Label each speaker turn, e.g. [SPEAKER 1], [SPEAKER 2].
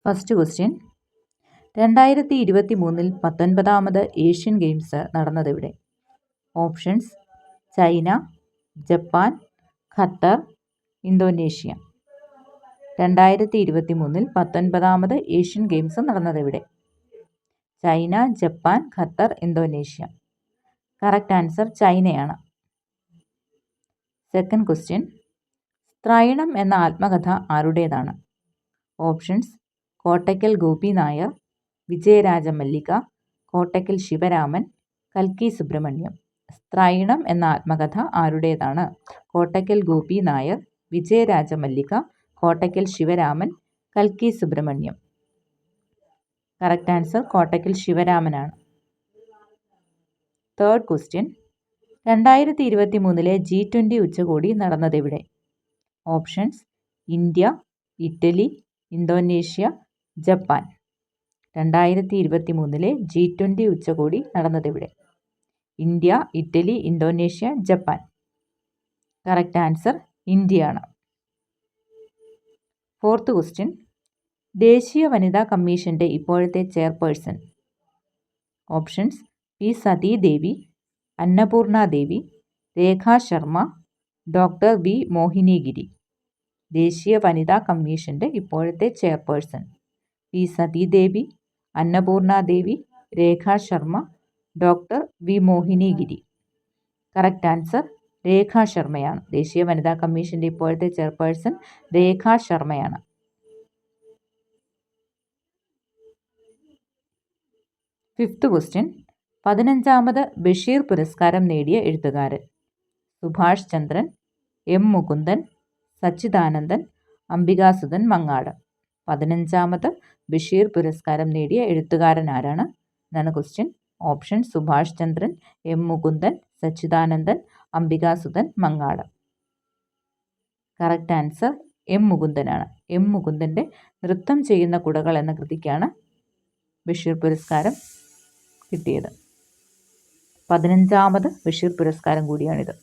[SPEAKER 1] First question, 2023 19ാമത് Asian games നടന്നതെവിടെ? Options: China, Japan, Qatar, Indonesia. 2023 19ാമത് ഏഷ്യൻ ഗെയിംസ് നടന്നതെവിടെ? China, Japan, Qatar, Indonesia. Correct answer ചൈനയാണ്. Second question, സ്ത്രൈണം എന്ന ആത്മകഥ ആരുടേതാണ്? ഓപ്ഷൻസ്: കോട്ടയ്ക്കൽ ഗോപി നായർ, വിജയരാജ മല്ലിക, കോട്ടയ്ക്കൽ ശിവരാമൻ, കൽക്കി സുബ്രഹ്മണ്യം. സ്ത്രൈണം എന്ന ആത്മകഥ ആരുടേതാണ്? കോട്ടയ്ക്കൽ ഗോപി നായർ, വിജയരാജ മല്ലിക, കോട്ടയ്ക്കൽ ശിവരാമൻ, കൽക്കി സുബ്രഹ്മണ്യം. കറക്റ്റ് ആൻസർ കോട്ടയ്ക്കൽ ശിവരാമനാണ്. തേർഡ് ക്വസ്റ്റ്യൻ, 2023 G20 ഉച്ചകോടി നടന്നതെവിടെ? Options: India, Italy, Indonesia, Japan. 2023 G20 ഉച്ചകോടി നടന്നതെവിടെ? India, Italy, Indonesia, Japan. Correct answer ഇന്ത്യയാണ്. ഫോർത്ത് ക്വസ്റ്റ്യൻ, ദേശീയ വനിതാ കമ്മീഷൻ്റെ ഇപ്പോഴത്തെ chairperson. Options: P Sathidevi, Annapoorna Devi, Rekha Sharma, doctor V Mohinigiri. ദേശീയ വനിതാ കമ്മീഷൻ്റെ ഇപ്പോഴത്തെ chairperson: P Sathidevi, Annapoorna Devi, Rekha Sharma, doctor V Mohinigiri. Correct answer Rekha ശർമ്മയാണ്. ദേശീയ വനിതാ കമ്മീഷൻ്റെ ഇപ്പോഴത്തെ ചെയർപേഴ്സൺ രേഖാ ശർമ്മയാണ്. ഫിഫ്ത്ത് ക്വസ്റ്റ്യൻ, 15ാമത് ബഷീർ പുരസ്കാരം നേടിയ എഴുത്തുകാരൻ. സുഭാഷ് ചന്ദ്രൻ, എം മുകുന്ദൻ, സച്ചിദാനന്ദൻ, അംബികാസുധൻ മങ്ങാട്. 15ാമത് ബഷീർ പുരസ്കാരം നേടിയ എഴുത്തുകാരൻ ആരാണ്? എന്നാണ് question. Option: Subhash Chandran, M Mukundan, Sachidanandan, Ambikasuthan Mangad. Correct answer M മുകുന്ദനാണ്. എം മുകുന്ദൻ്റെ നൃത്തം ചെയ്യുന്ന കുടകൾ എന്ന കൃതിക്കാണ് ബഷീർ പുരസ്കാരം കിട്ടിയത്. 15ാമത് ബഷീർ പുരസ്കാരം കൂടിയാണിത്.